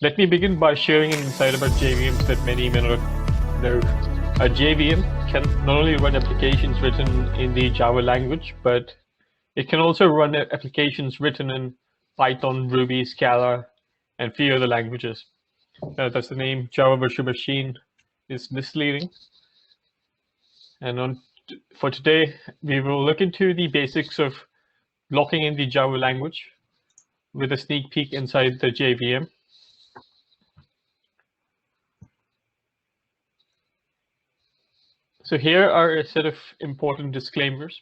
Let me begin by sharing an insight about JVMs that many may not know. A JVM can not only run applications written in the Java language, but it can also run applications written in Python, Ruby, Scala, and few other languages. Thus the name Java Virtual Machine is misleading. And for today, we will look into the basics of blocking in the Java language with a sneak peek inside the JVM. So here are a set of important disclaimers.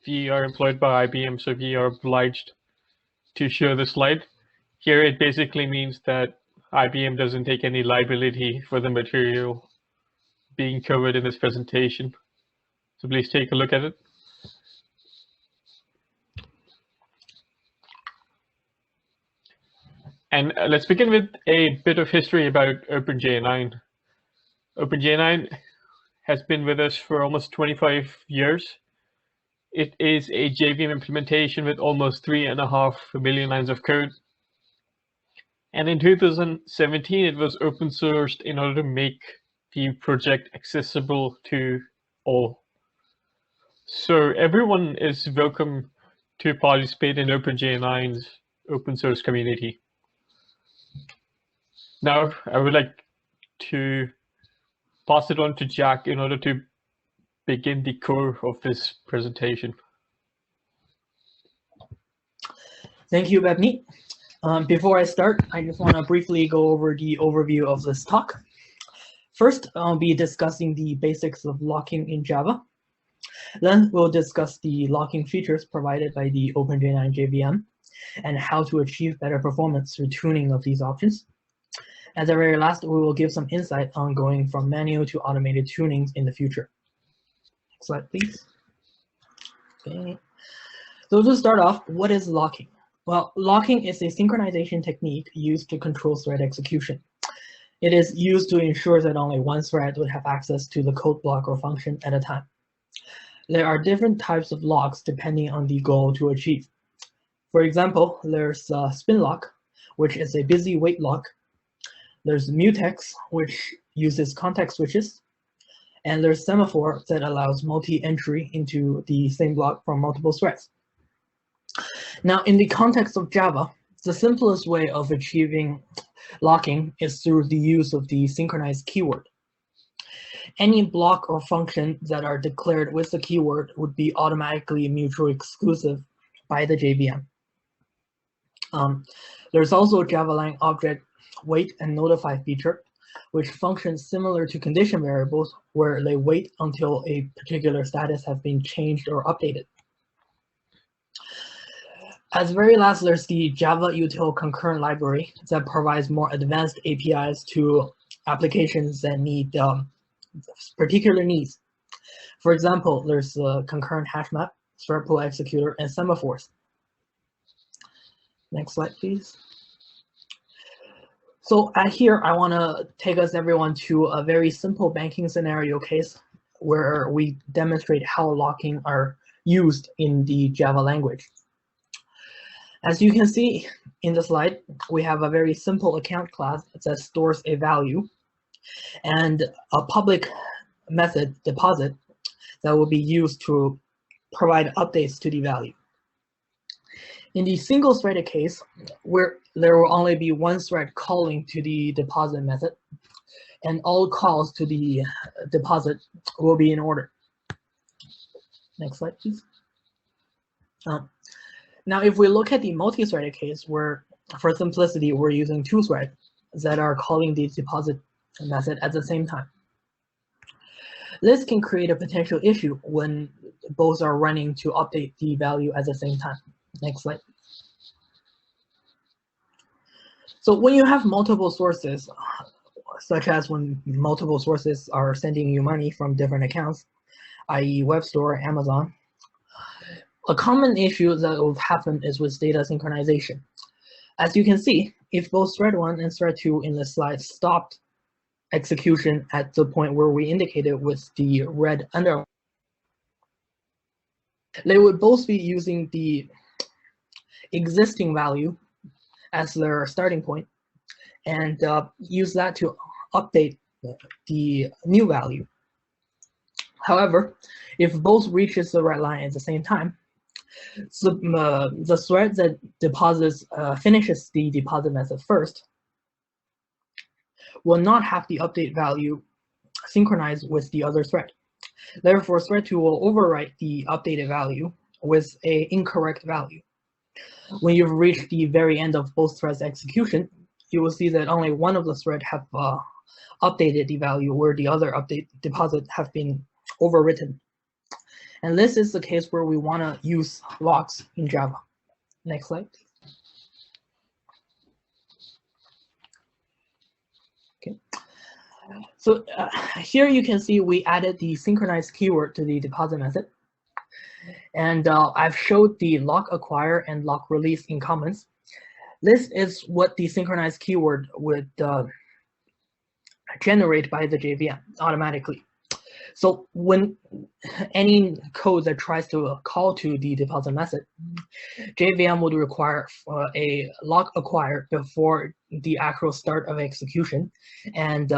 We are employed by IBM, so we are obliged to show the slide. Here it basically means that IBM doesn't take any liability for the material being covered in this presentation. So please take a look at it. And let's begin with a bit of history about OpenJ9. OpenJ9 has been with us for almost 25 years. It is a JVM implementation with almost 3.5 million lines of code. And in 2017, it was open sourced in order to make the project accessible to all. So everyone is welcome to participate in OpenJ9's open source community. Now, I would like to pass it on to Jack in order to begin the core of this presentation. Thank you, Babneet. Before I start, I just want to briefly go over the overview of this talk. First, I'll be discussing the basics of locking in Java. Then we'll discuss the locking features provided by the OpenJ9 JVM and how to achieve better performance through tuning of these options. At the very last, we will give some insight on going from manual to automated tunings in the future. Next slide, please. Okay. So to start off, what is locking? Well, locking is a synchronization technique used to control thread execution. It is used to ensure that only one thread would have access to the code block or function at a time. There are different types of locks depending on the goal to achieve. For example, there's spin lock, which is a busy wait lock. There's mutex, which uses context switches. And there's semaphore that allows multi-entry into the same block from multiple threads. Now, in the context of Java, the simplest way of achieving locking is through the use of the synchronized keyword. Any block or function that are declared with the keyword would be automatically mutually exclusive by the JVM. There's also a Java line object wait and notify feature, which functions similar to condition variables where they wait until a particular status has been changed or updated. As very last, there's the Java util concurrent library that provides more advanced APIs to applications that need particular needs. For example, there's the concurrent hash map, thread pool executor, and semaphores. Next slide, please. So here, I want to take us everyone to a very simple banking scenario case where we demonstrate how locking are used in the Java language. As you can see in the slide, we have a very simple account class that stores a value and a public method deposit that will be used to provide updates to the value. In the single-threaded case, where there will only be one thread calling to the deposit method, and all calls to the deposit will be in order. Next slide, please. Now, if we look at the multi-threaded case, where for simplicity, we're using two threads that are calling the deposit method at the same time. This can create a potential issue when both are running to update the value at the same time. Next slide. So when you have multiple sources, such as when multiple sources are sending you money from different accounts, i.e. web store, Amazon, a common issue that will happen is with data synchronization. As you can see, if both thread 1 and thread 2 in the slide stopped execution at the point where we indicated with the red underline, they would both be using the existing value as their starting point, and use that to update the new value. However, if both reaches the red line at the same time, so the thread that finishes the deposit method first will not have the update value synchronized with the other thread. Therefore, thread 2 will overwrite the updated value with an incorrect value. When you've reached the very end of both threads' execution, you will see that only one of the threads have updated the value where the other deposit have been overwritten. And this is the case where we want to use locks in Java. Next slide. Okay. So here you can see we added the synchronize keyword to the deposit method. And I've showed the lock acquire and lock release in comments. This is what the synchronize keyword would generate by the JVM automatically. So when any code that tries to call to the deposit method, JVM would require a lock acquire before the actual start of execution and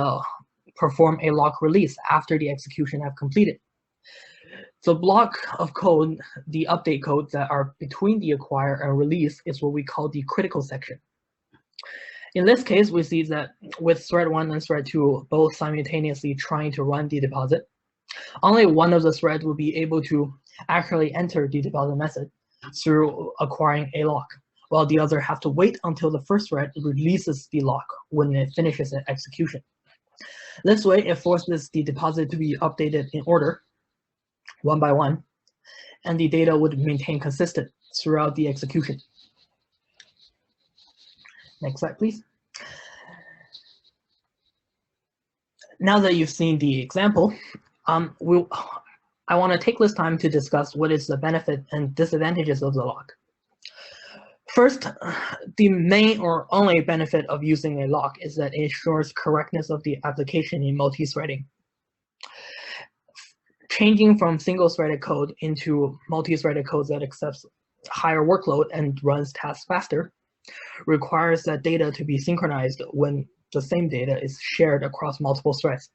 perform a lock release after the execution have completed. So block of code, the update code that are between the acquire and release is what we call the critical section. In this case, we see that with thread 1 and thread 2 both simultaneously trying to run the deposit, only one of the threads will be able to actually enter the deposit method through acquiring a lock, while the other have to wait until the first thread releases the lock when it finishes the execution. This way, it forces the deposit to be updated in order, one by one, and the data would maintain consistent throughout the execution. Next slide, please. Now that you've seen the example, I want to take this time to discuss what is the benefit and disadvantages of the lock. First, the main or only benefit of using a lock is that it ensures correctness of the application in multi-threading. Changing from single-threaded code into multi-threaded code that accepts higher workload and runs tasks faster requires that data to be synchronized when the same data is shared across multiple threads.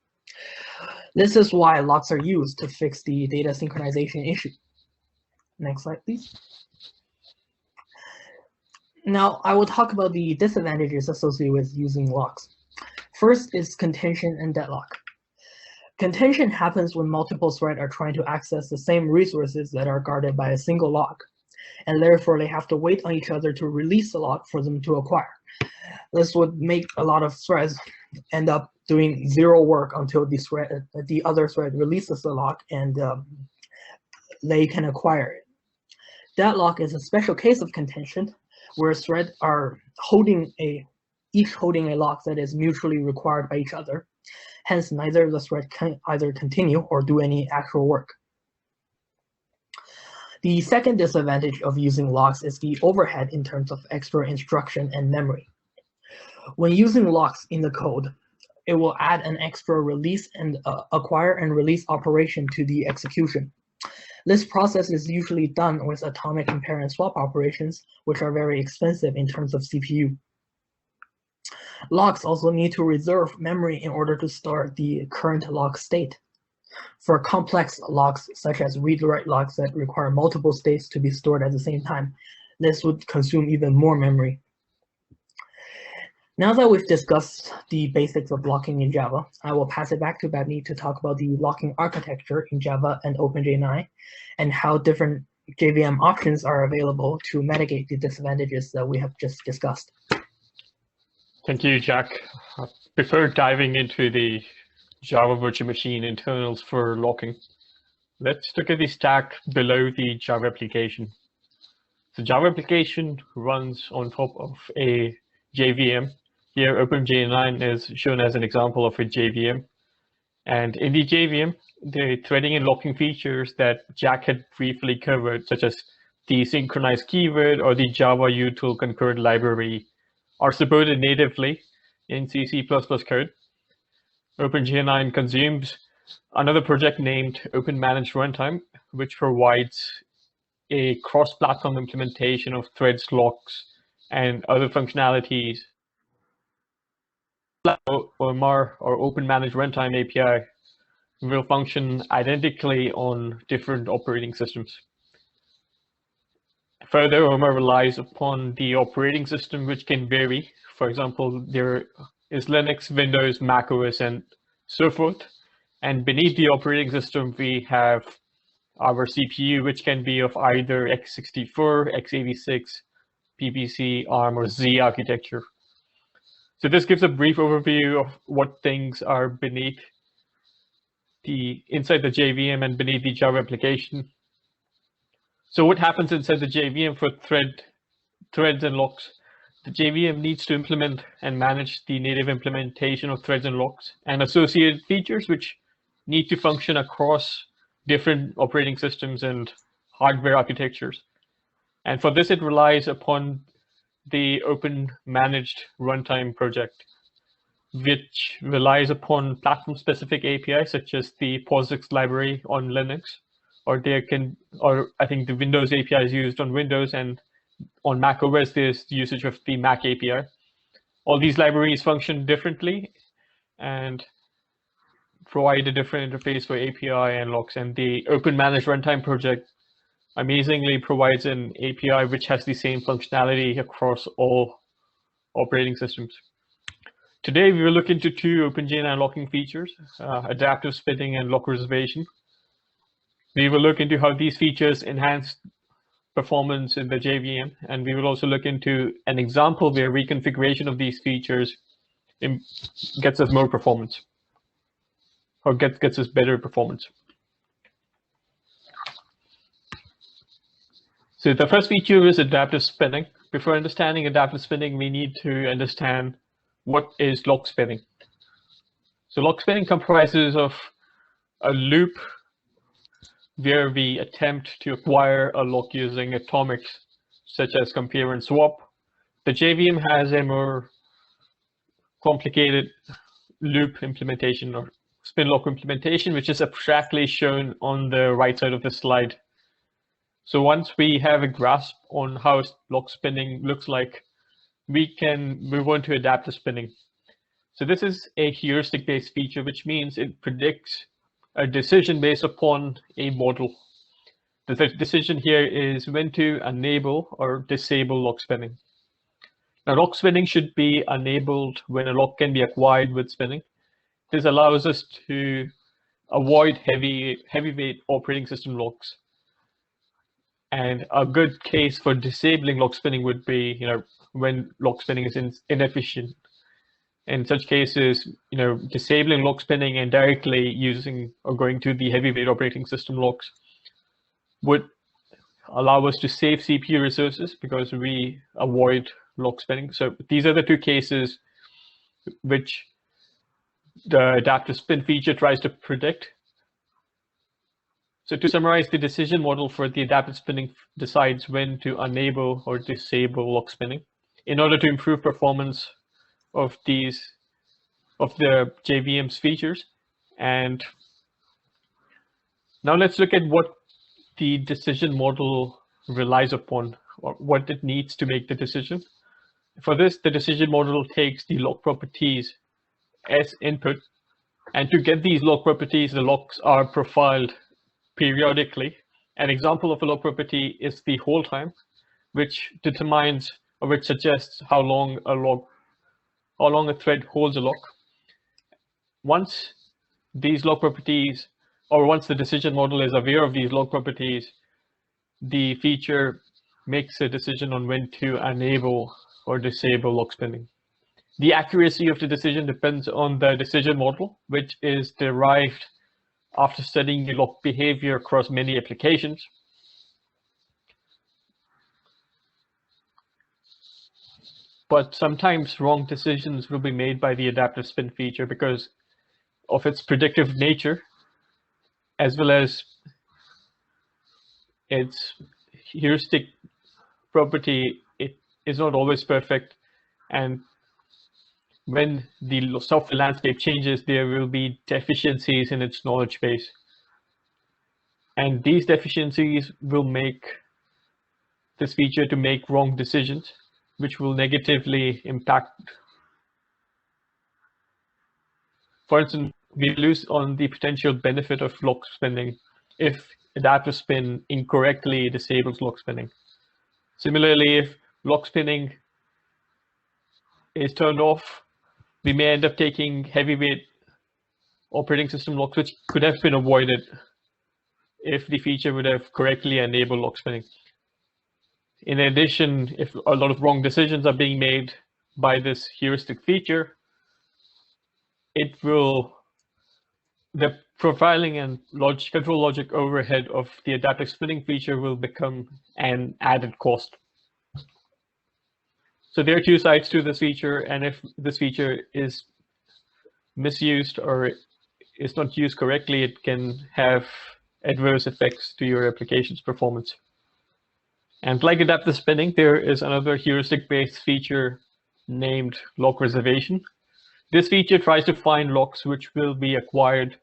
This is why locks are used to fix the data synchronization issue. Next slide, please. Now, I will talk about the disadvantages associated with using locks. First is contention and deadlock. Contention happens when multiple threads are trying to access the same resources that are guarded by a single lock, and therefore they have to wait on each other to release the lock for them to acquire. This would make a lot of threads end up doing zero work until the other thread releases the lock and they can acquire it. Deadlock is a special case of contention where threads are each holding a lock that is mutually required by each other. Hence, neither of the threads can either continue or do any actual work. The second disadvantage of using locks is the overhead in terms of extra instruction and memory. When using locks in the code, it will add an extra release and acquire and release operation to the execution. This process is usually done with atomic compare and swap operations, which are very expensive in terms of CPU. Locks also need to reserve memory in order to store the current lock state. For complex locks, such as read-write locks that require multiple states to be stored at the same time, this would consume even more memory. Now that we've discussed the basics of locking in Java, I will pass it back to Babneet to talk about the locking architecture in Java and OpenJ9 and how different JVM options are available to mitigate the disadvantages that we have just discussed. Thank you, Jack. Before diving into the Java virtual machine internals for locking, let's look at the stack below the Java application. The Java application runs on top of a JVM. Here, OpenJ9 is shown as an example of a JVM. And in the JVM, the threading and locking features that Jack had briefly covered, such as the synchronize keyword or the Java util concurrent library, are supported natively in C++ code. OpenJ9 consumes another project named Open Managed Runtime, which provides a cross-platform implementation of threads, locks, and other functionalities OMR or Open Managed Runtime API will function identically on different operating systems. Further, OMR relies upon the operating system, which can vary. For example, there is Linux, Windows, Mac OS, and so forth. And beneath the operating system, we have our CPU, which can be of either x64, x86, PPC, ARM, or Z architecture. So this gives a brief overview of what things are beneath inside the JVM and beneath the Java application. So what happens inside the JVM for threads and locks? The JVM needs to implement and manage the native implementation of threads and locks and associated features which need to function across different operating systems and hardware architectures. And for this, it relies upon the Open Managed Runtime project, which relies upon platform-specific APIs such as the POSIX library on Linux, or I think the Windows API is used on Windows, and on Mac OS there's the usage of the Mac API. All these libraries function differently and provide a different interface for API and locks. And the Open Managed Runtime project amazingly provides an API which has the same functionality across all operating systems. Today, we will look into two OpenJ9 locking features, adaptive spinning and lock reservation. We will look into how these features enhance performance in the JVM, and we will also look into an example where reconfiguration of these features gets us more performance, or gets us better performance. So the first feature is adaptive spinning. Before understanding adaptive spinning, we need to understand what is lock spinning. So lock spinning comprises of a loop where we attempt to acquire a lock using atomics, such as compare and swap. The JVM has a more complicated loop implementation or spin lock implementation, which is abstractly shown on the right side of the slide. So once we have a grasp on how lock spinning looks like, we can move on to adaptive spinning. So this is a heuristic-based feature, which means it predicts a decision based upon a model. The decision here is when to enable or disable lock spinning. Now, lock spinning should be enabled when a lock can be acquired with spinning. This allows us to avoid heavyweight operating system locks. And a good case for disabling lock spinning would be, when lock spinning is inefficient. In such cases, disabling lock spinning and directly using or going to the heavyweight operating system locks would allow us to save CPU resources because we avoid lock spinning. So these are the two cases which the adaptive spin feature tries to predict. So to summarize, the decision model for the adaptive spinning decides when to enable or disable lock spinning in order to improve performance of the JVM's features. And now let's look at what the decision model relies upon, or what it needs to make the decision. For this, the decision model takes the lock properties as input, and to get these lock properties, the locks are profiled periodically. An example of a lock property is the hold time, which determines or which suggests how long a thread holds a lock. Once these lock properties, or once the decision model is aware of these lock properties, the feature makes a decision on when to enable or disable lock spinning. The accuracy of the decision depends on the decision model, which is derived after studying the lock behavior across many applications. But sometimes wrong decisions will be made by the adaptive spin feature because of its predictive nature, as well as its heuristic property. It is not always perfect, and when the software landscape changes, there will be deficiencies in its knowledge base. And these deficiencies will make this feature to make wrong decisions, which will negatively impact For instance, we lose on the potential benefit of lock spinning if adaptive spin incorrectly disables lock spinning. Similarly, if lock spinning is turned off, we may end up taking heavyweight operating system locks, which could have been avoided if the feature would have correctly enabled lock spinning. In addition, if a lot of wrong decisions are being made by this heuristic feature, the profiling and control logic overhead of the adaptive spinning feature will become an added cost. So there are two sides to this feature, and if this feature is misused or is not used correctly, it can have adverse effects to your application's performance. And like adaptive spinning, there is another heuristic-based feature named lock reservation. This feature tries to find locks which will be acquired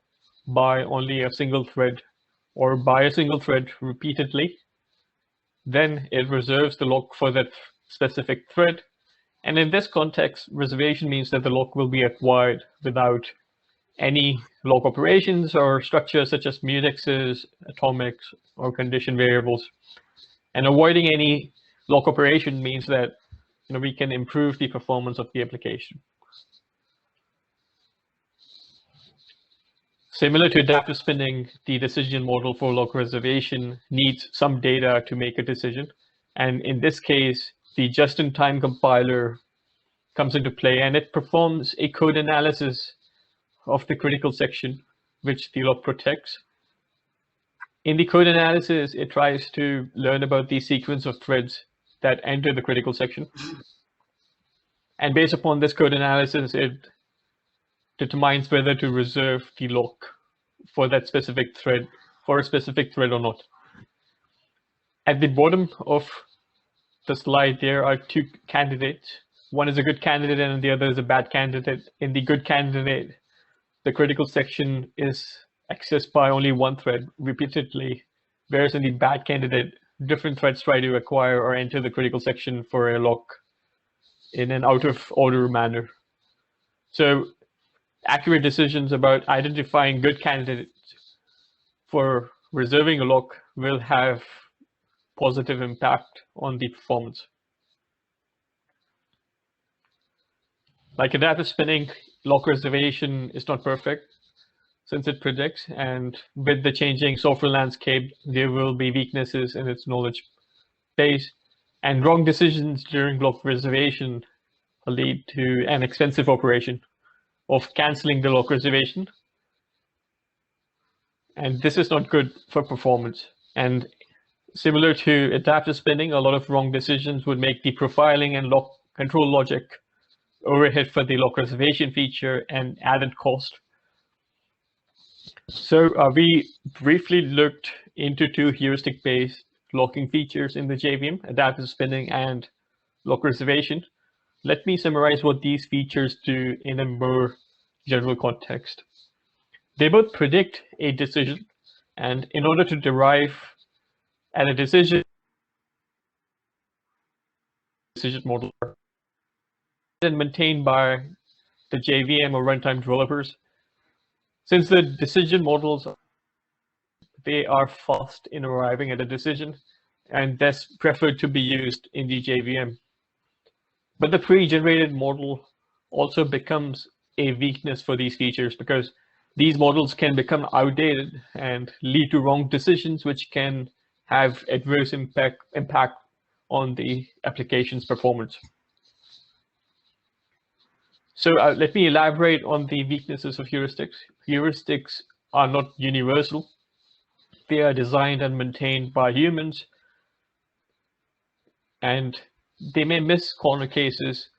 by only a single thread or by a single thread repeatedly. Then it reserves the lock for that specific thread. And in this context, reservation means that the lock will be acquired without any lock operations or structures such as mutexes, atomics, or condition variables. And avoiding any lock operation means that we can improve the performance of the application. Similar to adaptive spinning, the decision model for lock reservation needs some data to make a decision. And in this case, the just-in-time compiler comes into play, and it performs a code analysis of the critical section, which the lock protects. In the code analysis, it tries to learn about the sequence of threads that enter the critical section. And based upon this code analysis, it determines whether to reserve the lock for that specific thread, for a specific thread or not. At the bottom of the slide, there are two candidates. One is a good candidate and the other is a bad candidate. In the good candidate, the critical section is accessed by only one thread repeatedly, whereas in the bad candidate, different threads try to acquire or enter the critical section for a lock in an out of order manner. So accurate decisions about identifying good candidates for reserving a lock will have positive impact on the performance. Like adaptive spinning, lock reservation is not perfect since it predicts, and with the changing software landscape, there will be weaknesses in its knowledge base, and wrong decisions during lock reservation lead to an expensive operation of canceling the lock reservation. And this is not good for performance. And similar to adaptive spinning, a lot of wrong decisions would make the profiling and lock control logic overhead for the lock reservation feature an added cost. So we briefly looked into two heuristic-based locking features in the JVM, adaptive spinning and lock reservation. Let me summarize what these features do in a more general context. They both predict a decision, and in order to derive at a decision model and maintained by the JVM or runtime developers, since the decision models, they are fast in arriving at a decision and thus preferred to be used in the JVM. But the pre-generated model also becomes a weakness for these features because these models can become outdated and lead to wrong decisions, which can have adverse impact on the application's performance. So let me elaborate on the weaknesses of heuristics. Heuristics are not universal. They are designed and maintained by humans, and they may miss corner cases.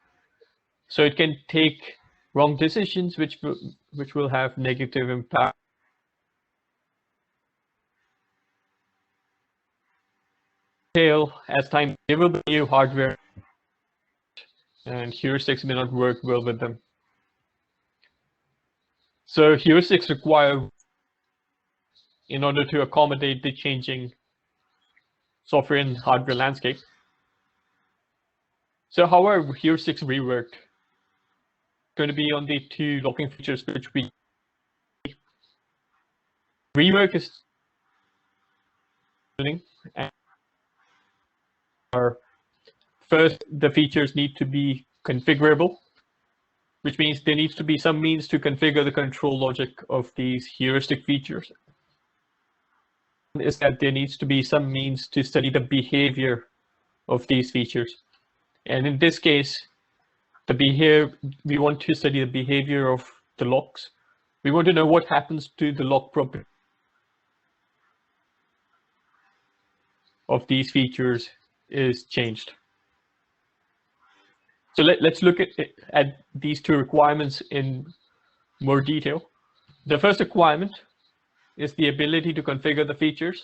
So it can take wrong decisions, which will have negative impact. As time, there will be new hardware, and heuristics may not work well with them. So heuristics require, in order to accommodate the changing software and hardware landscape. So how are heuristics reworked? Going to be on the two locking features which we rework is and first, the features need to be configurable, which means there needs to be some means to configure the control logic of these heuristic features. Is that there needs to be some means to study the behavior of these features. And in this case, we want to study the behavior of the locks. We want to know what happens to the lock property of these features is changed. So let's look at these two requirements in more detail. The first requirement is the ability to configure the features.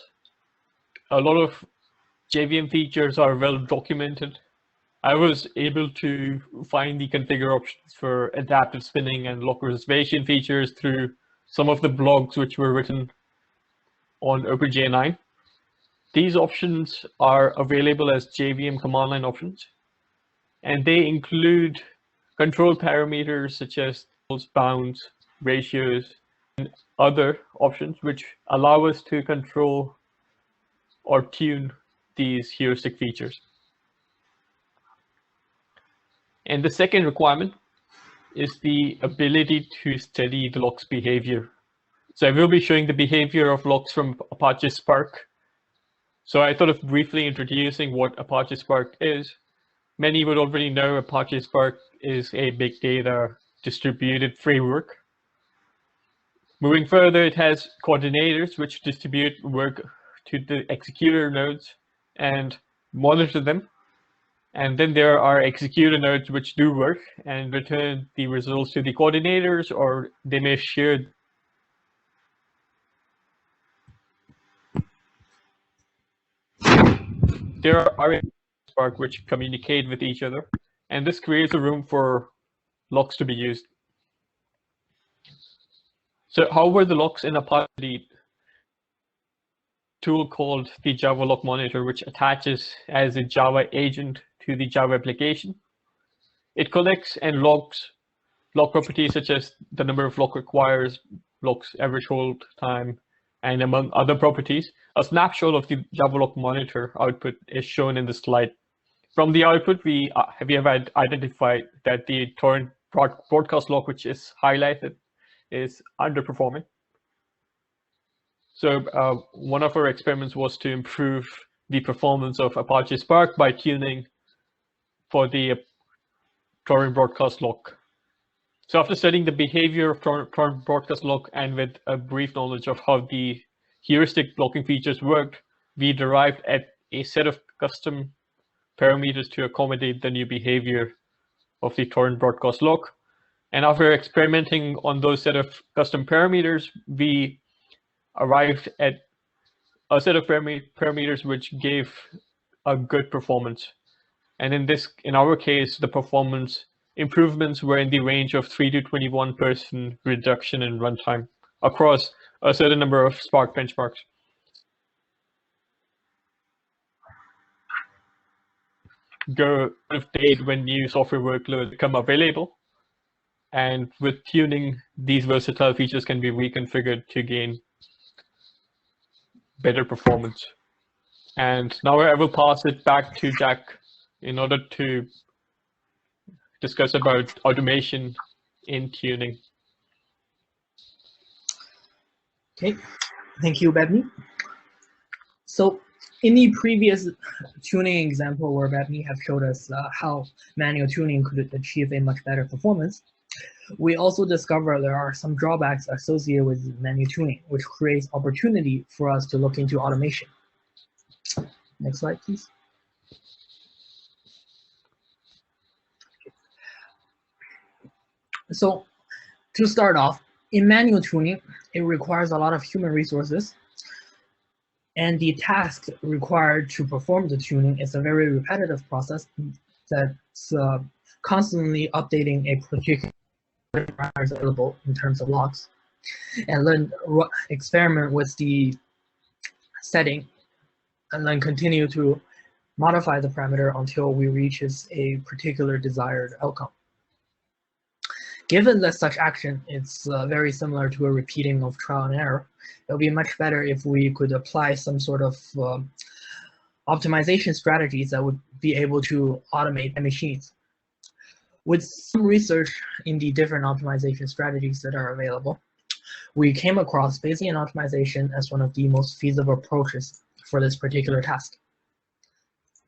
A lot of JVM features are well documented. I was able to find the configure options for adaptive spinning and lock reservation features through some of the blogs which were written on OpenJ9. These options are available as JVM command line options, and they include control parameters such as bounds, ratios, and other options which allow us to control or tune these heuristic features. And the second requirement is the ability to study the lock's behavior. So I will be showing the behavior of locks from Apache Spark. So I thought of briefly introducing what Apache Spark is. Many would already know Apache Spark is a big data distributed framework. Moving further, it has coordinators which distribute work to the executor nodes and monitor them. And then there are executor nodes which do work and return the results to the coordinators, or they may share. There are Spark which communicate with each other, and this creates a room for locks to be used. So how were the locks in Apache? Tool called the Java Lock Monitor, which attaches as a Java agent to the Java application. It collects and logs lock properties such as the number of lock requires, lock's average hold time, and among other properties. A snapshot of the Java Lock Monitor output is shown in the slide. From the output, we have identified that the torrent broadcast lock, which is highlighted, is underperforming. So one of our experiments was to improve the performance of Apache Spark by tuning for the torrent broadcast lock. So after studying the behavior of torrent broadcast lock and with a brief knowledge of how the heuristic blocking features worked, we derived a set of custom parameters to accommodate the new behavior of the torrent broadcast lock. And after experimenting on those set of custom parameters, we arrived at a set of parameters which gave a good performance. And in our case, the performance improvements were in the range of 3 to 21% reduction in runtime across a certain number of Spark benchmarks. Go out of date when new software workloads become available. And with tuning, these versatile features can be reconfigured to gain better performance. And now I will pass it back to Jack in order to discuss about automation in tuning. Okay, thank you, Babneet. So in the previous tuning example where Babneet have showed us how manual tuning could achieve a much better performance, we also discover there are some drawbacks associated with manual tuning, which creates opportunity for us to look into automation. Next slide, please. So to start off, in manual tuning, it requires a lot of human resources, and the task required to perform the tuning is a very repetitive process that's constantly updating a particular parameters available in terms of logs, and then experiment with the setting, and then continue to modify the parameter until we reach a particular desired outcome. Given that such action is very similar to a repeating of trial and error, it would be much better if we could apply some sort of optimization strategies that would be able to automate machines. With some research in the different optimization strategies that are available, we came across Bayesian optimization as one of the most feasible approaches for this particular task.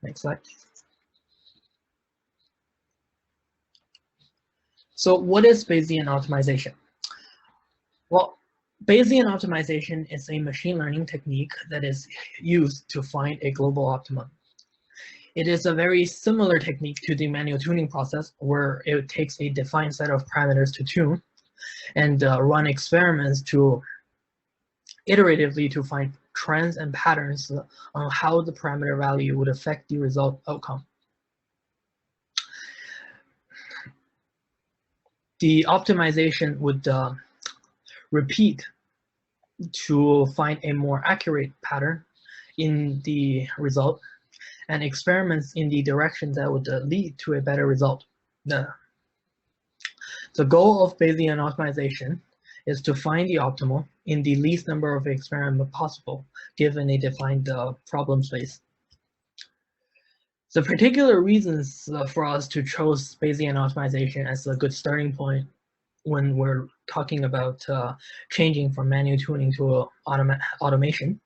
Next slide. So what is Bayesian optimization? Well, Bayesian optimization is a machine learning technique that is used to find a global optimum. It is a very similar technique to the manual tuning process, where it takes a defined set of parameters to tune and run experiments to iteratively to find trends and patterns on how the parameter value would affect the result outcome. The optimization would repeat to find a more accurate pattern in the result and experiments in the direction that would lead to a better result. The goal of Bayesian optimization is to find the optimal in the least number of experiments possible, given a defined problem space. The particular reasons for us to choose Bayesian optimization as a good starting point when we're talking about changing from manual tuning to automation.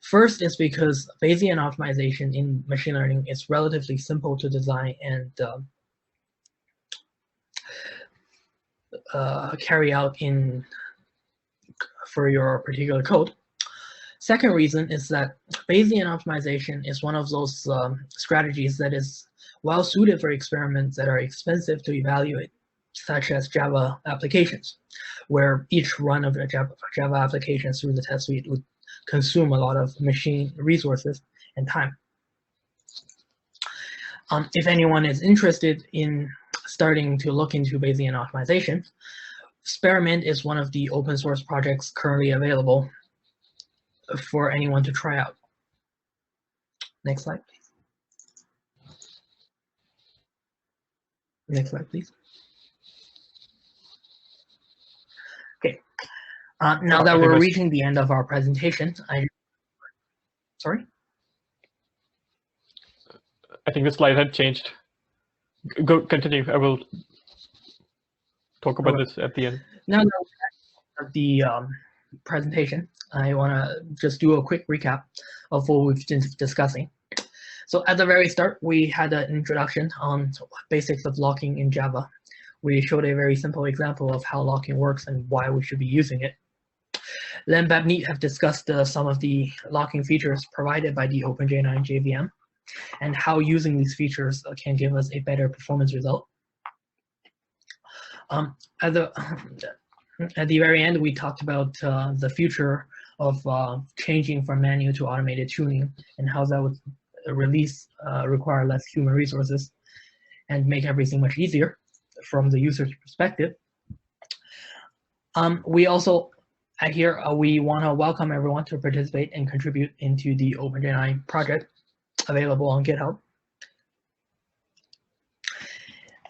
First is because Bayesian optimization in machine learning is relatively simple to design and carry out for your particular code. Second reason is that Bayesian optimization is one of those strategies that is well suited for experiments that are expensive to evaluate, such as Java applications, where each run of a Java application through the test suite would consume a lot of machine resources and time. If anyone is interested in starting to look into Bayesian optimization, Experiment is one of the open source projects currently available for anyone to try out. Next slide, please. Next slide, please. Okay. Now that we're reaching the end of our presentation, sorry? I think the slide had changed. Continue. I will talk about this at the end. Now that we're at the presentation, I want to just do a quick recap of what we've been discussing. So at the very start, we had an introduction on basics of locking in Java. We showed a very simple example of how locking works and why we should be using it. Then Babneet have discussed some of the locking features provided by the OpenJ9 JVM and how using these features can give us a better performance result. At the very end, we talked about the future of changing from manual to automated tuning and how that would require less human resources and make everything much easier from the user's perspective. We also, here, we want to welcome everyone to participate and contribute into the OpenJ9 project available on GitHub.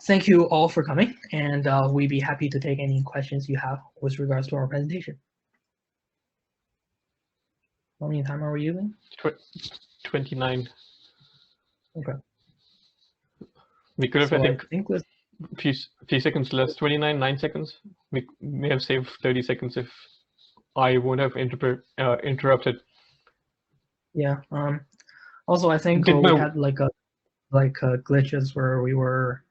Thank you all for coming, and we'd be happy to take any questions you have with regards to our presentation. How many time are we using? 29. Okay. We could have, so I think with few seconds less, 29, 9 seconds. We may have saved 30 seconds if I would have interrupted. Yeah. Also, I think we had like glitches where we were,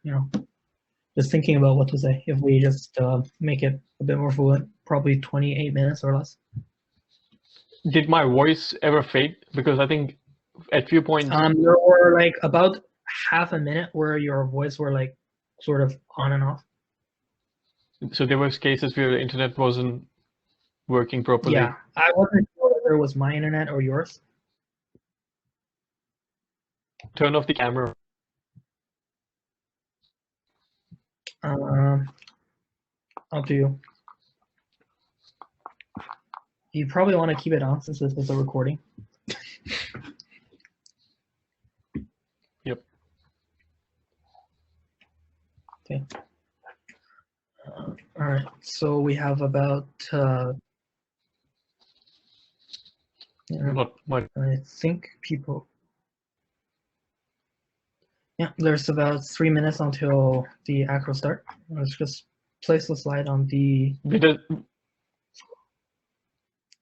just thinking about what to say. If we just make it a bit more fluent, probably 28 minutes or less. Did my voice ever fade? Because I think at few points there were like about half a minute where your voice were like sort of on and off. So there was cases where the internet wasn't working properly. Yeah, I wasn't sure whether it was my internet or yours. Turn off the camera. Up to you. You probably want to keep it on since this is a recording. Yep. Okay. So we have about, Not much. I think people, yeah, there's about 3 minutes until the actual start. Let's just place the slide on the, do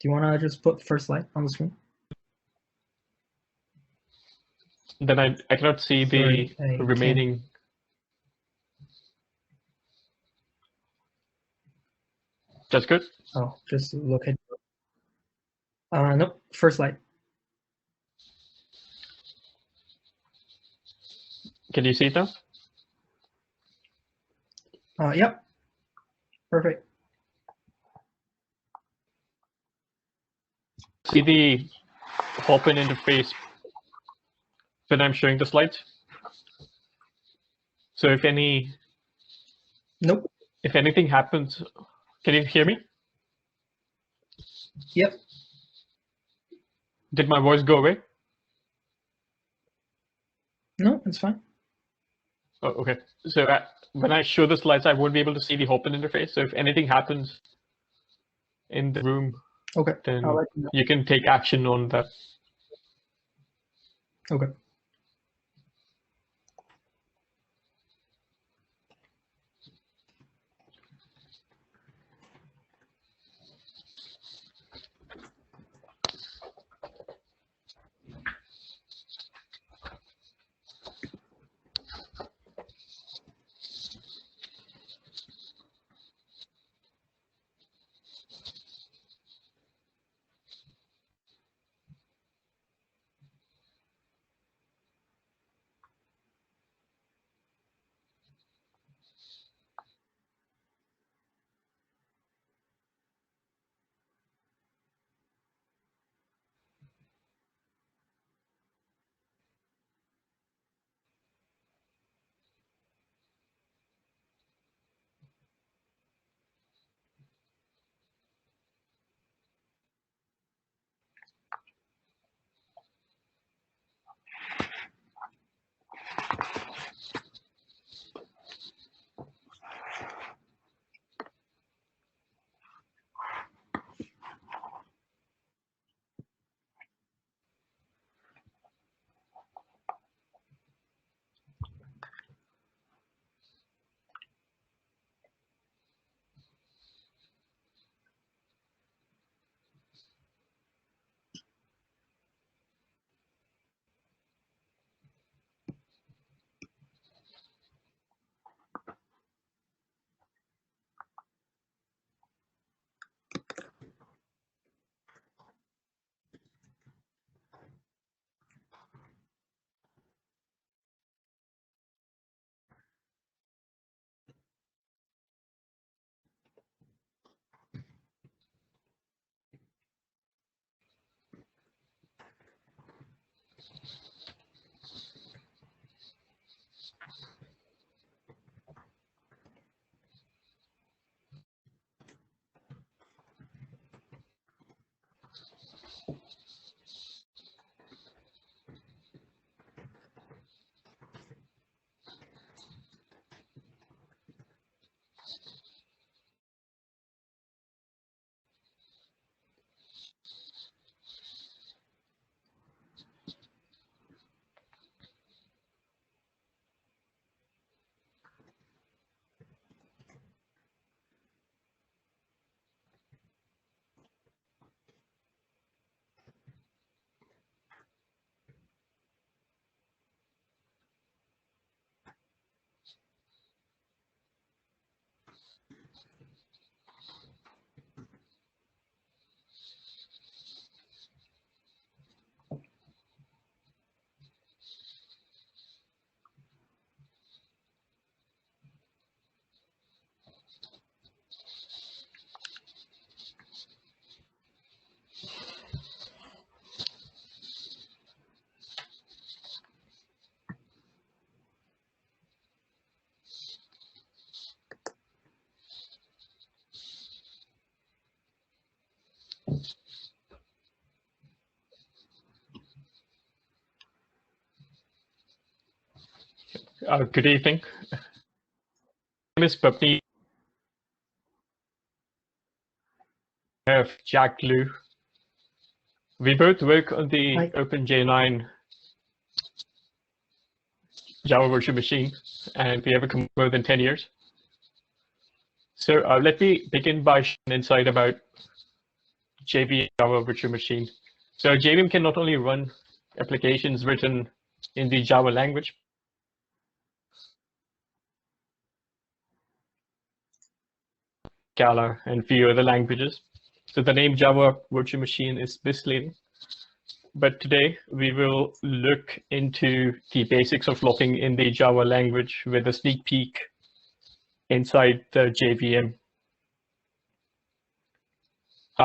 you want to just put first slide on the screen? Then I cannot see the Sorry, remaining. That's good. Oh, just look at, nope, first slide. Can you see it now? Yep, perfect. See the hop-in interface when I'm showing the slides. So if anything happens, can you hear me? Yep. Did my voice go away? No, it's fine. Oh, okay. So when I show the slides, I won't be able to see the hop-in interface. So if anything happens in the room, okay, then I'll let you know. You can take action on that. Okay. Good evening. My name is Babneet. have Jack Liu. We both work on the Hi. OpenJ9 Java virtual machine, and we have a more than 10 years. So let me begin by sharing an insight about JVM Java virtual machine. So JVM can not only run applications written in the Java language, Scala, and few other languages. So the name Java virtual machine is misleading. But today we will look into the basics of locking in the Java language with a sneak peek inside the JVM.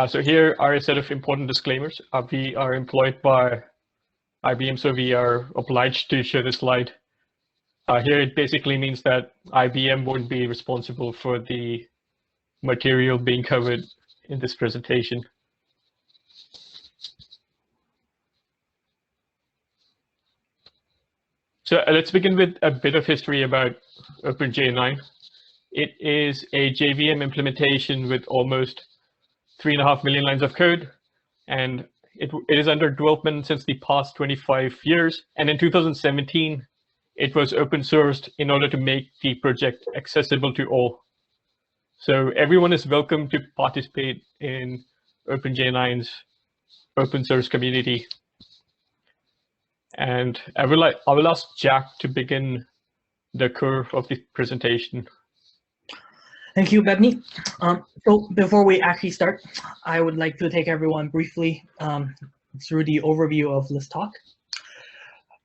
So here are a set of important disclaimers. We are employed by IBM, so we are obliged to show this slide. Here it basically means that IBM won't be responsible for the material being covered in this presentation. So let's begin with a bit of history about OpenJ9. It is a JVM implementation with almost 3.5 million lines of code, and it is under development since the past 25 years. And in 2017, it was open sourced in order to make the project accessible to all. So everyone is welcome to participate in OpenJ9's open source community. And I will ask Jack to begin the core of the presentation. Thank you, Babneet. So before we actually start, I would like to take everyone briefly through the overview of this talk.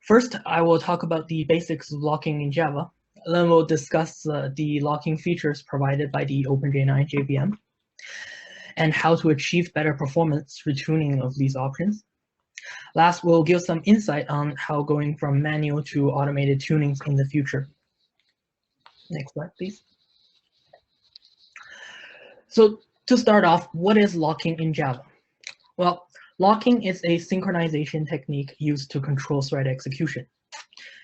First, I will talk about the basics of locking in Java. Then we'll discuss the locking features provided by the OpenJ9 JVM and how to achieve better performance through tuning of these options. Last, we'll give some insight on how going from manual to automated tunings in the future. Next slide, please. So to start off, what is locking in Java? Well, locking is a synchronization technique used to control thread execution.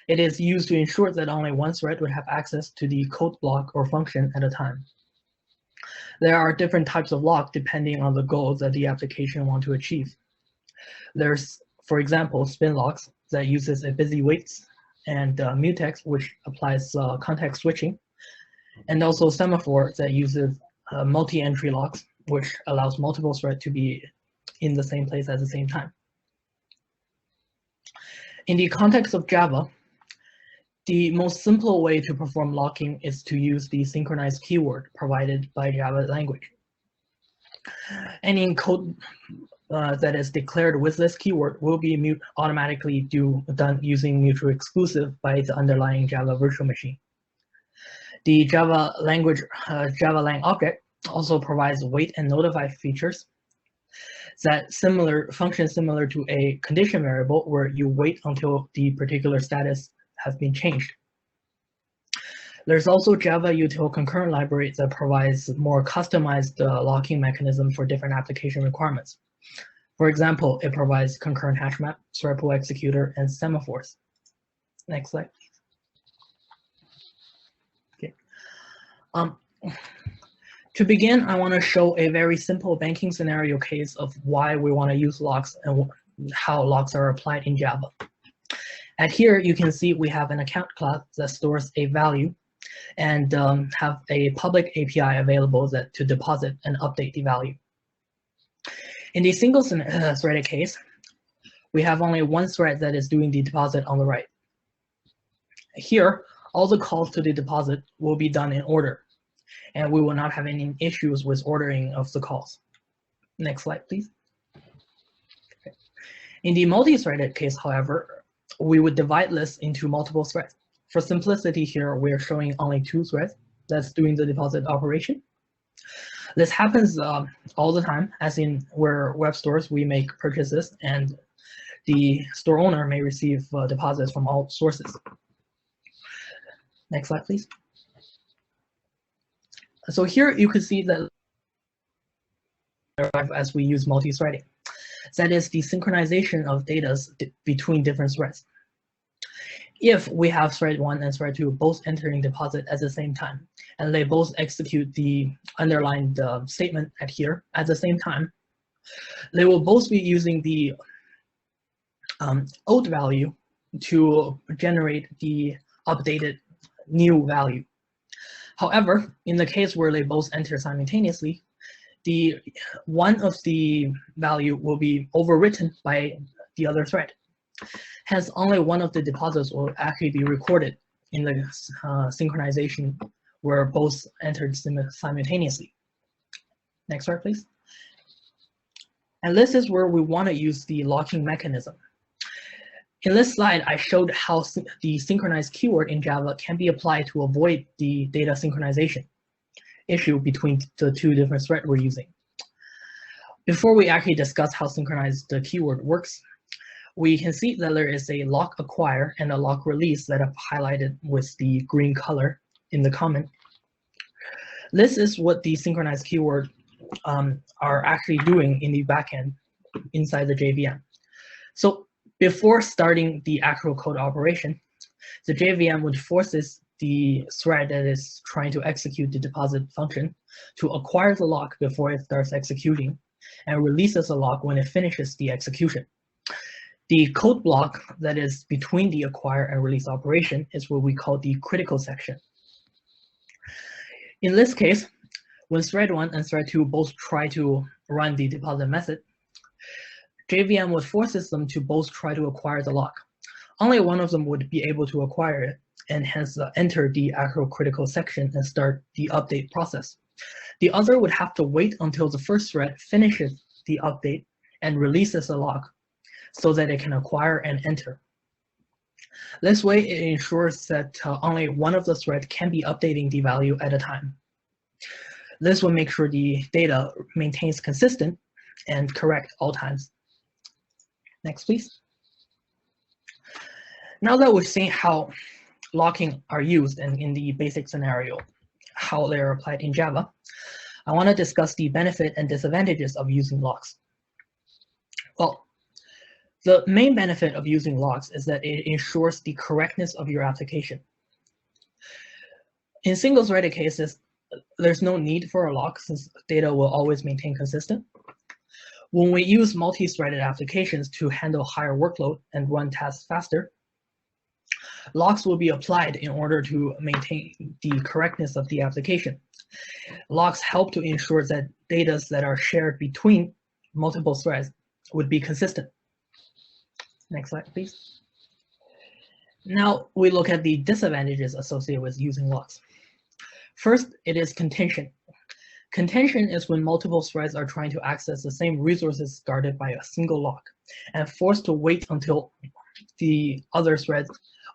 It is used to ensure that only one thread would have access to the code block or function at a time. There are different types of lock depending on the goals that the application wants to achieve. There's, for example, spin locks that uses a busy waits, and mutex, which applies context switching, and also semaphore that uses multi-entry locks, which allows multiple threads to be in the same place at the same time. In the context of Java, the most simple way to perform locking is to use the synchronized keyword provided by Java language. Any code that is declared with this keyword will be automatically done using mutually exclusive by the underlying Java virtual machine. The Java language Java lang object also provides wait and notify features that function similar to a condition variable where you wait until the particular status has been changed. There's also Java util concurrent library that provides more customized locking mechanism for different application requirements. For example, it provides concurrent hash map, thread pool executor, and semaphores. Next slide, please. Okay. To begin, I want to show a very simple banking scenario case of why we want to use locks and how locks are applied in Java. And here you can see we have an account class that stores a value and have a public API available to deposit and update the value. In the single threaded case, we have only one thread that is doing the deposit on the right. Here, all the calls to the deposit will be done in order, and we will not have any issues with ordering of the calls. Next slide, please. Okay. In the multi-threaded case, however, we would divide this into multiple threads. For simplicity here, we are showing only two threads that's doing the deposit operation. This happens all the time, as in where web stores, we make purchases and the store owner may receive deposits from all sources. Next slide, please. So here you can see that as we use multi-threading. That is the synchronization of data between different threads. if we have thread 1 and thread 2 both entering deposit at the same time, and they both execute the underlined statement at here at the same time, they will both be using the old value to generate the updated new value. However, in the case where they both enter simultaneously, the one of the value will be overwritten by the other thread. Hence, only one of the deposits will actually be recorded in the synchronization where both entered simultaneously. Next slide, please. And this is where we want to use the locking mechanism. In this slide, I showed how the synchronized keyword in Java can be applied to avoid the data synchronization issue between the two different threads we're using. Before we actually discuss how synchronized the keyword works, we can see that there is a lock acquire and a lock release that I've highlighted with the green color in the comment. This is what the synchronized keyword are actually doing in the backend inside the JVM. So before starting the actual code operation, the JVM would forces the thread that is trying to execute the deposit function to acquire the lock before it starts executing, and releases the lock when it finishes the execution. The code block that is between the acquire and release operation is what we call the critical section. In this case, when thread 1 and thread 2 both try to run the deposit method, JVM would forces them to both try to acquire the lock. Only one of them would be able to acquire it, and hence enter the actual critical section and start the update process. The other would have to wait until the first thread finishes the update and releases the lock so that it can acquire and enter. This way, it ensures that only one of the threads can be updating the value at a time. This will make sure the data maintains consistent and correct all times. Next, please. Now that we've seen how locking are used and in the basic scenario, how they are applied in Java, I want to discuss the benefit and disadvantages of using locks. Well, the main benefit of using locks is that it ensures the correctness of your application. In single-threaded cases, there's no need for a lock since data will always maintain consistent. When we use multi-threaded applications to handle higher workload and run tasks faster, locks will be applied in order to maintain the correctness of the application. Locks help to ensure that data that are shared between multiple threads would be consistent. Next slide, please. Now we look at the disadvantages associated with using locks. First, it is contention. Contention is when multiple threads are trying to access the same resources guarded by a single lock and forced to wait until the other threads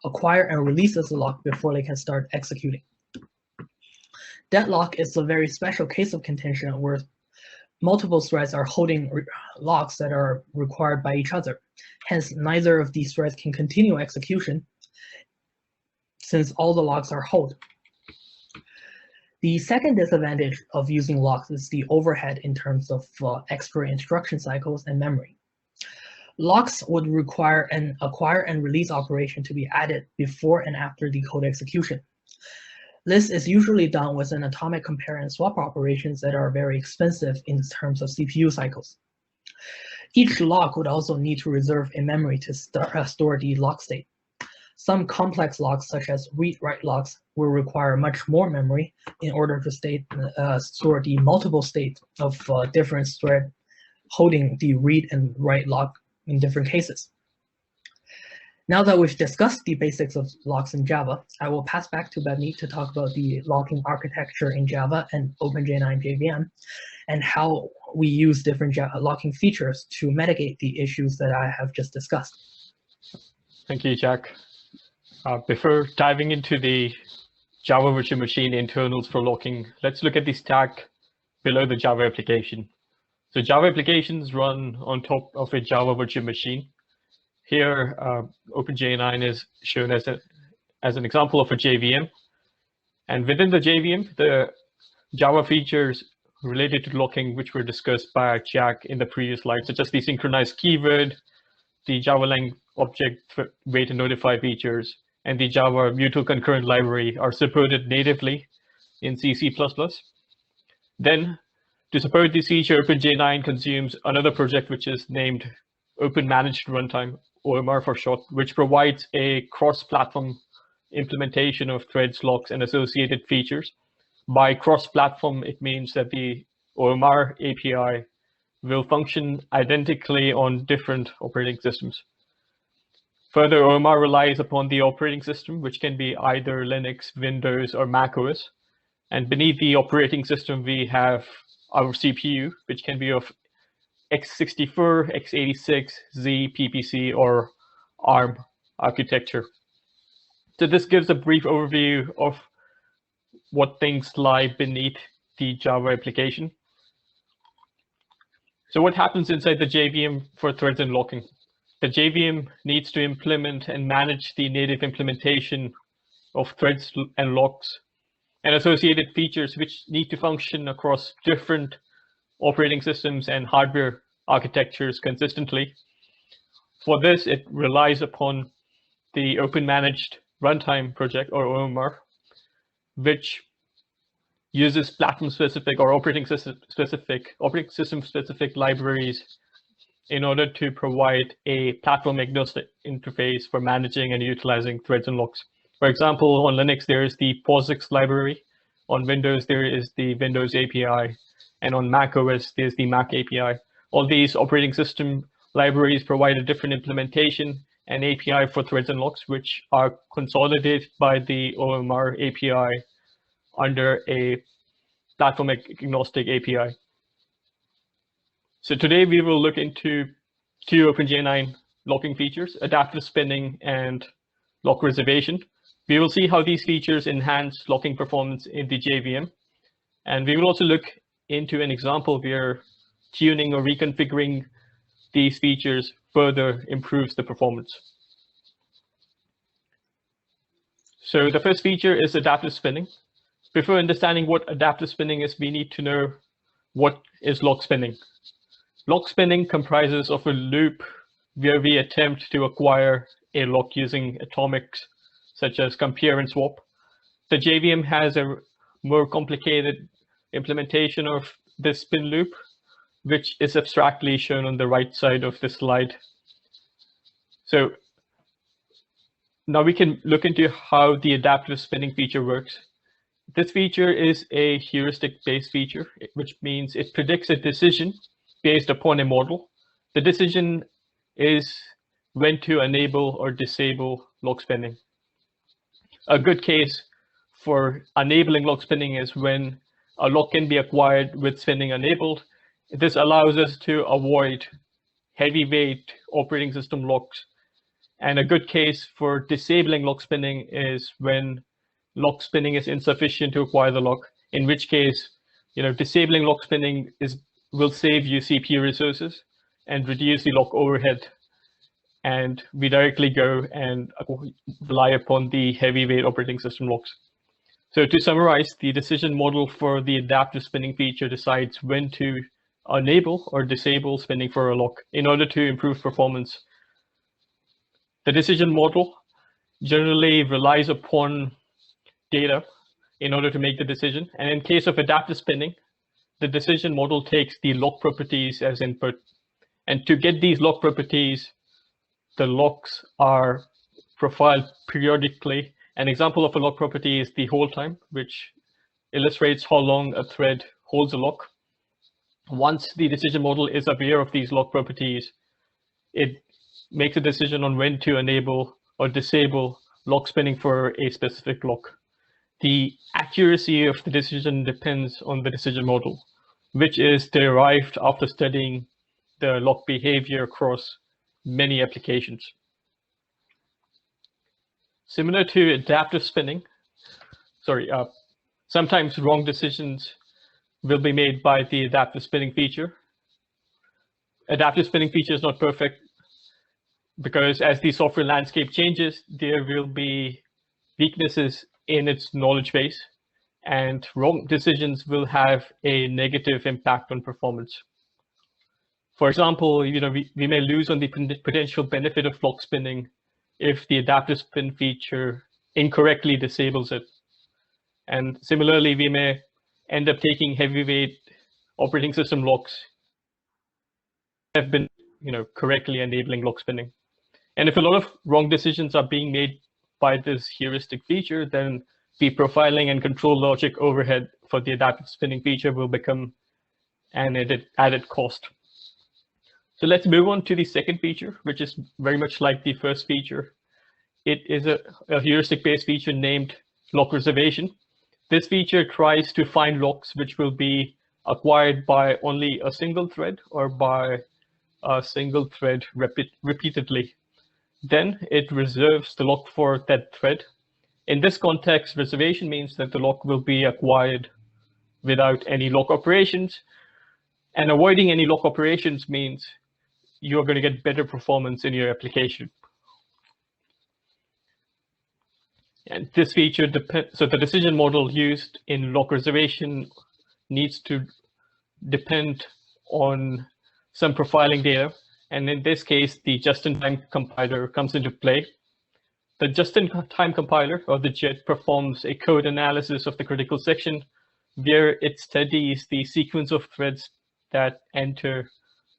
acquire and releases the lock before they can start executing. Deadlock is a very special case of contention where multiple threads are holding locks that are required by each other. Hence, neither of these threads can continue execution since all the locks are held. The second disadvantage of using locks is the overhead in terms of extra instruction cycles and memory. Locks would require an acquire and release operation to be added before and after the code execution. This is usually done with an atomic compare and swap operations that are very expensive in terms of CPU cycles. Each lock would also need to reserve a memory to store the lock state. Some complex locks, such as read-write locks, will require much more memory in order to store the multiple states of different threads holding the read and write lock in different cases. Now that we've discussed the basics of locks in Java, I will pass back to Babneet to talk about the locking architecture in Java and OpenJ9 JVM, and how we use different locking features to mitigate the issues that I have just discussed. Thank you, Jack. Before diving into the Java virtual machine internals for locking, let's look at the stack below the Java application. So Java applications run on top of a Java virtual machine. Here, OpenJ9 is shown as an example of a JVM. And within the JVM, the Java features related to locking, which were discussed by Jack in the previous slide, such as the synchronized keyword, the Java lang object way to notify features, and the Java mutual concurrent library are supported natively in C++. Then, to support this feature, OpenJ9 consumes another project which is named Open Managed Runtime, OMR for short, which provides a cross-platform implementation of threads, locks, and associated features. By cross-platform, it means that the OMR API will function identically on different operating systems. Further, OMR relies upon the operating system, which can be either Linux, Windows, or Mac OS. And beneath the operating system, we have our CPU, which can be of x64, x86, Z, PPC, or ARM architecture. So this gives a brief overview of what things lie beneath the Java application. So what happens inside the JVM for threads and locking? The JVM needs to implement and manage the native implementation of threads and locks and associated features which need to function across different operating systems and hardware architectures consistently. For this, it relies upon the Open Managed Runtime project, or OMR, which uses platform-specific or operating system-specific libraries in order to provide a platform-agnostic interface for managing and utilizing threads and locks. For example, on Linux, there is the POSIX library. On Windows, there is the Windows API. And on Mac OS, there's the Mac API. All these operating system libraries provide a different implementation and API for threads and locks, which are consolidated by the OMR API under a platform agnostic API. So today we will look into two OpenJ9 locking features, adaptive spinning and lock reservation. We will see how these features enhance locking performance in the JVM. And we will also look into an example where tuning or reconfiguring these features further improves the performance. So the first feature is adaptive spinning. Before understanding what adaptive spinning is, we need to know what is lock spinning. Lock spinning comprises of a loop where we attempt to acquire a lock using atomics such as compare and swap. The JVM has a more complicated implementation of this spin loop, which is abstractly shown on the right side of the slide. So now we can look into how the adaptive spinning feature works. This feature is a heuristic-based feature, which means it predicts a decision based upon a model. The decision is when to enable or disable lock spinning. A good case for enabling lock spinning is when a lock can be acquired with spinning enabled. This allows us to avoid heavyweight operating system locks. And a good case for disabling lock spinning is when lock spinning is insufficient to acquire the lock, in which case, disabling lock spinning will save you CPU resources and reduce the lock overhead. And we directly go and rely upon the heavyweight operating system locks. So to summarize, the decision model for the adaptive spinning feature decides when to enable or disable spinning for a lock in order to improve performance. The decision model generally relies upon data in order to make the decision. And in case of adaptive spinning, the decision model takes the lock properties as input. And to get these lock properties, the locks are profiled periodically. An example of a lock property is the hold time, which illustrates how long a thread holds a lock. Once the decision model is aware of these lock properties, it makes a decision on when to enable or disable lock spinning for a specific lock. The accuracy of the decision depends on the decision model, which is derived after studying the lock behavior across many applications. Similar to adaptive spinning, sometimes wrong decisions will be made by the adaptive spinning feature. Adaptive spinning feature is not perfect because as the software landscape changes, there will be weaknesses in its knowledge base, and wrong decisions will have a negative impact on performance. For example, we may lose on the potential benefit of lock spinning if the adaptive spin feature incorrectly disables it. And similarly, we may end up taking heavyweight operating system locks have been correctly enabling lock spinning. And if a lot of wrong decisions are being made by this heuristic feature, then the profiling and control logic overhead for the adaptive spinning feature will become an added cost. So let's move on to the second feature, which is very much like the first feature. It is a heuristic-based feature named lock reservation. This feature tries to find locks which will be acquired by only a single thread or by a single thread repeatedly. Then it reserves the lock for that thread. In this context, reservation means that the lock will be acquired without any lock operations. And avoiding any lock operations means you're going to get better performance in your application. And this feature depends, so the decision model used in lock reservation needs to depend on some profiling data. And in this case, the just-in-time compiler comes into play. The just-in-time compiler, or the JIT, performs a code analysis of the critical section where it studies the sequence of threads that enter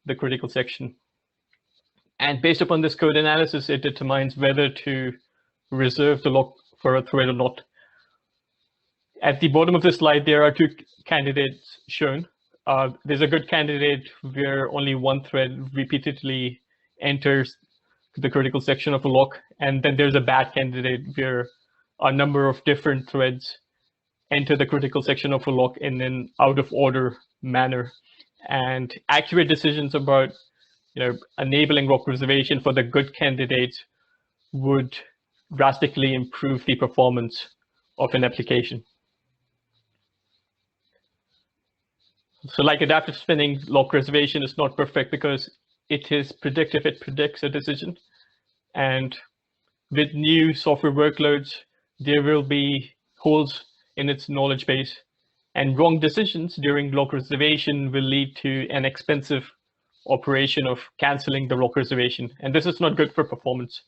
the critical section. And based upon this code analysis, it determines whether to reserve the lock for a thread or not. At the bottom of the slide, there are two candidates shown. There's a good candidate where only one thread repeatedly enters the critical section of a lock. And then there's a bad candidate where a number of different threads enter the critical section of a lock in an out of order manner. And accurate decisions about enabling lock reservation for the good candidates would drastically improve the performance of an application. So like adaptive spinning, lock reservation is not perfect because it is predictive. It predicts a decision. And with new software workloads, there will be holes in its knowledge base. And wrong decisions during lock reservation will lead to an expensive operation of canceling the lock reservation. And this is not good for performance.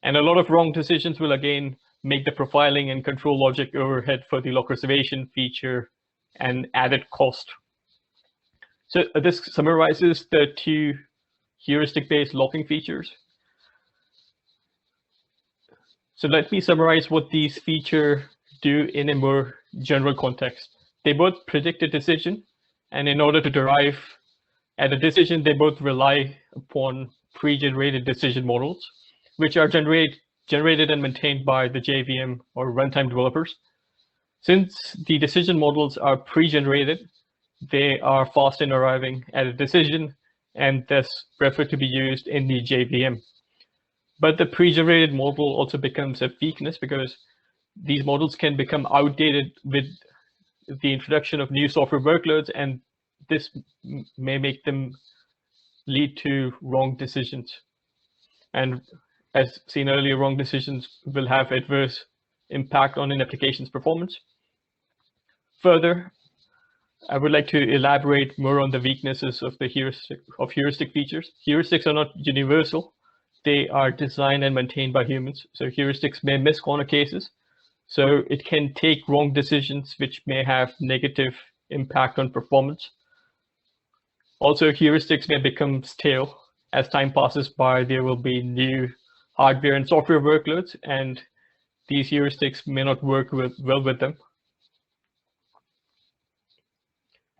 And a lot of wrong decisions will again make the profiling and control logic overhead for the lock reservation feature an added cost. So this summarizes the two heuristic-based locking features. So let me summarize what these features do in a more general context. They both predict a decision, and in order to derive at a decision, they both rely upon pre-generated decision models, which are generated and maintained by the JVM or runtime developers. Since the decision models are pre-generated, they are fast in arriving at a decision and thus prefer to be used in the JVM. But the pre-generated model also becomes a weakness because these models can become outdated with the introduction of new software workloads, and this may make them lead to wrong decisions. And as seen earlier, wrong decisions will have adverse impact on an application's performance. Further, I would like to elaborate more on the weaknesses of the heuristic features. Heuristics are not universal. They are designed and maintained by humans. So heuristics may miss corner cases. So it can take wrong decisions, which may have negative impact on performance. Also, heuristics may become stale. As time passes by, there will be new hardware and software workloads, and these heuristics may not work well with them.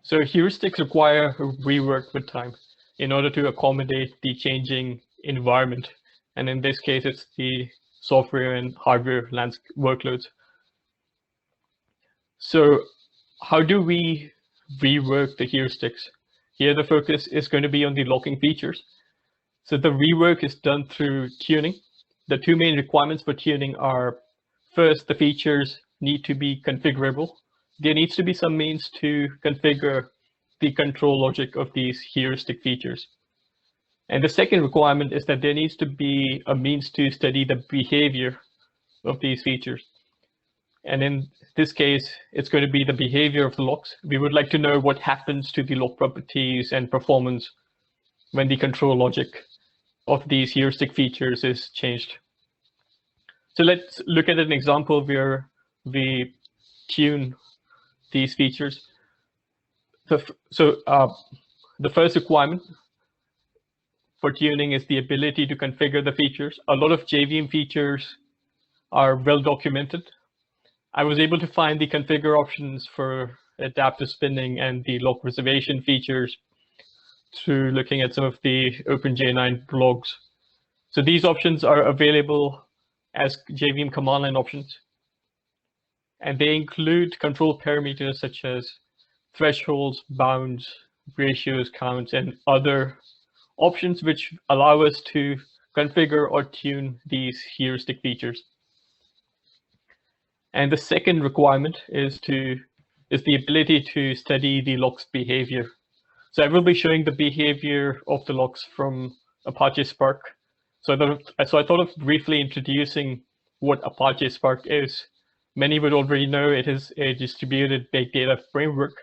So heuristics require rework with time in order to accommodate the changing environment. And in this case, it's the software and hardware workloads. So how do we rework the heuristics? Here, the focus is going to be on the locking features. So the rework is done through tuning. The two main requirements for tuning are, first, the features need to be configurable. There needs to be some means to configure the control logic of these heuristic features. And the second requirement is that there needs to be a means to study the behavior of these features. And in this case, it's going to be the behavior of the locks. We would like to know what happens to the lock properties and performance when the control logic of these heuristic features is changed. So let's look at an example where we tune these features. The first requirement for tuning is the ability to configure the features. A lot of JVM features are well documented. I was able to find the configure options for adaptive spinning and the lock reservation features through looking at some of the OpenJ9 blogs. So these options are available as JVM command line options. And they include control parameters such as thresholds, bounds, ratios, counts, and other options which allow us to configure or tune these heuristic features. And the second requirement is the ability to study the lock's behavior. So I will be showing the behavior of the locks from Apache Spark. So I thought of briefly introducing what Apache Spark is. Many would already know it is a distributed big data framework.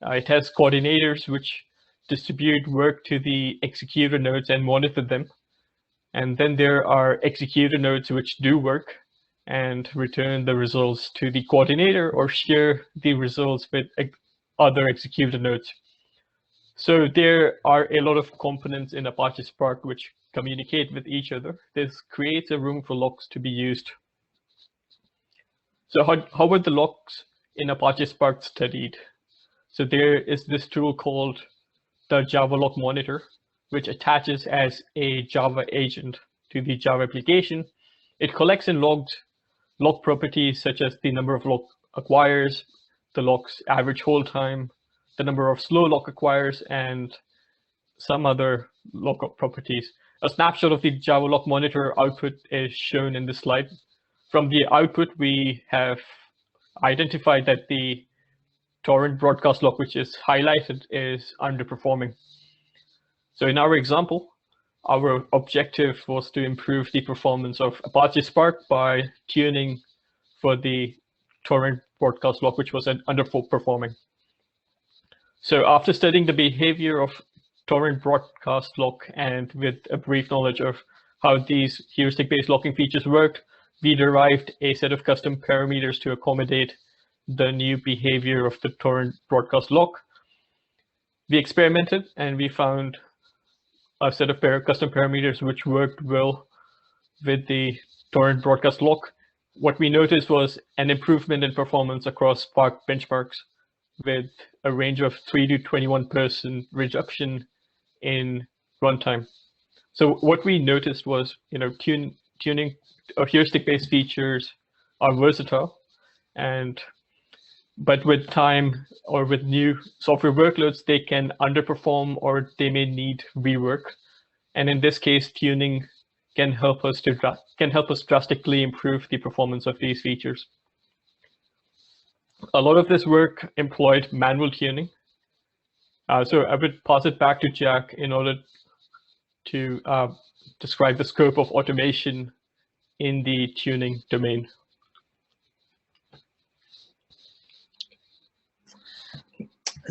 It has coordinators which distribute work to the executor nodes and monitor them. And then there are executor nodes which do work and return the results to the coordinator or share the results with other executor nodes. So there are a lot of components in Apache Spark which communicate with each other. This creates a room for locks to be used. So how were the locks in Apache Spark studied? So there is this tool called the Java Lock Monitor, which attaches as a Java agent to the Java application. It collects and logs lock properties such as the number of lock acquires, the lock's average hold time, the number of slow lock acquires, and some other lock properties. A snapshot of the Java Lock Monitor output is shown in this slide. From the output, we have identified that the torrent broadcast lock, which is highlighted, is underperforming. So in our example, our objective was to improve the performance of Apache Spark by tuning for the torrent broadcast lock, which was underperforming. So after studying the behavior of torrent broadcast lock and with a brief knowledge of how these heuristic-based locking features worked, we derived a set of custom parameters to accommodate the new behavior of the torrent broadcast lock. We experimented and we found a set of custom parameters which worked well with the torrent broadcast lock. What we noticed was an improvement in performance across Spark benchmarks with a range of 3 to 21% reduction in runtime. So what we noticed was, tuning heuristic-based features are versatile, but with time or with new software workloads, they can underperform or they may need rework. And in this case, tuning can help us drastically improve the performance of these features. A lot of this work employed manual tuning. So I would pass it back to Jack in order to describe the scope of automation in the tuning domain.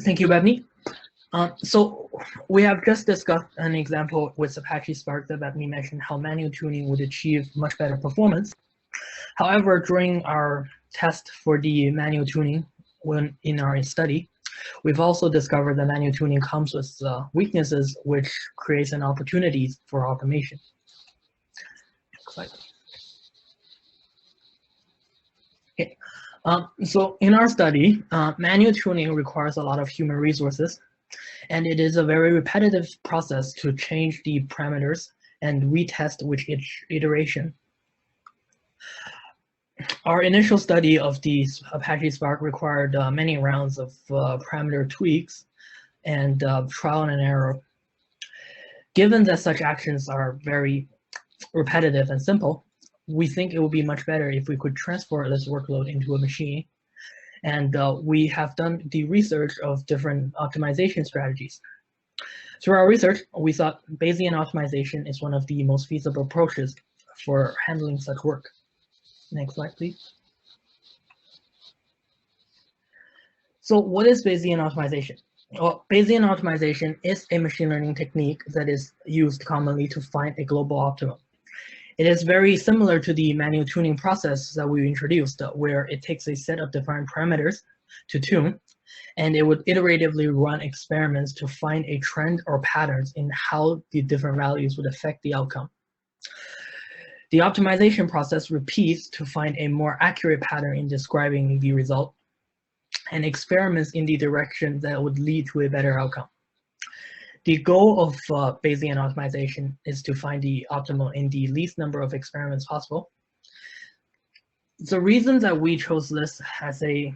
Thank you, Babneet. So we have just discussed an example with Apache Spark that Babneet mentioned how manual tuning would achieve much better performance. However, during our test for the manual tuning in our study, we've also discovered that manual tuning comes with weaknesses, which creates an opportunity for automation. Next slide. Okay. So in our study, manual tuning requires a lot of human resources, and it is a very repetitive process to change the parameters and retest with each iteration. Our initial study of the Apache Spark required many rounds of parameter tweaks and trial and error. Given that such actions are very repetitive and simple, we think it would be much better if we could transfer this workload into a machine. And we have done the research of different optimization strategies. Through our research, we thought Bayesian optimization is one of the most feasible approaches for handling such work. Next slide, please. So what is Bayesian optimization? Well, Bayesian optimization is a machine learning technique that is used commonly to find a global optimum. It is very similar to the manual tuning process that we introduced, where it takes a set of defined parameters to tune, and it would iteratively run experiments to find a trend or patterns in how the different values would affect the outcome. The optimization process repeats to find a more accurate pattern in describing the result, and experiments in the direction that would lead to a better outcome. The goal of Bayesian optimization is to find the optimal in the least number of experiments possible. The reason that we chose this as a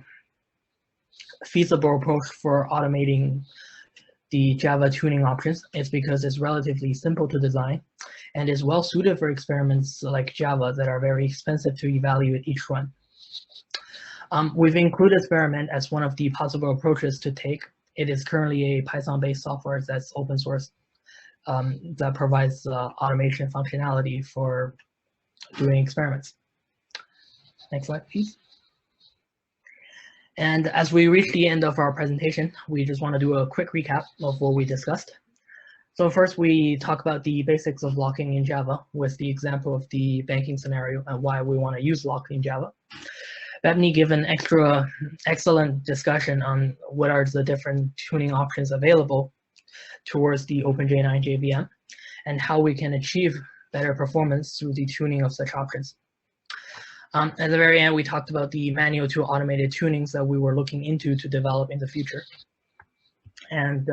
feasible approach for automating the Java tuning options is because it's relatively simple to design and is well suited for experiments like Java that are very expensive to evaluate each run. We've included experiment as one of the possible approaches to take. It is currently a Python-based software that's open source that provides automation functionality for doing experiments. Next slide, please. And as we reach the end of our presentation, we just want to do a quick recap of what we discussed. So first, we talk about the basics of locking in Java with the example of the banking scenario and why we want to use lock in Java. Babneet gave an excellent discussion on what are the different tuning options available towards the OpenJ9 JVM and how we can achieve better performance through the tuning of such options. At the very end, we talked about the manual to automated tunings that we were looking into to develop in the future. And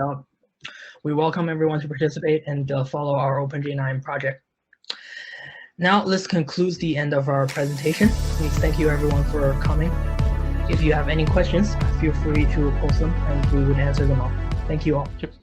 we welcome everyone to participate and follow our OpenJ9 project. Now let's conclude the end of our presentation. Please thank you everyone for coming. If you have any questions, feel free to post them and we would answer them all. Thank you all. Yep.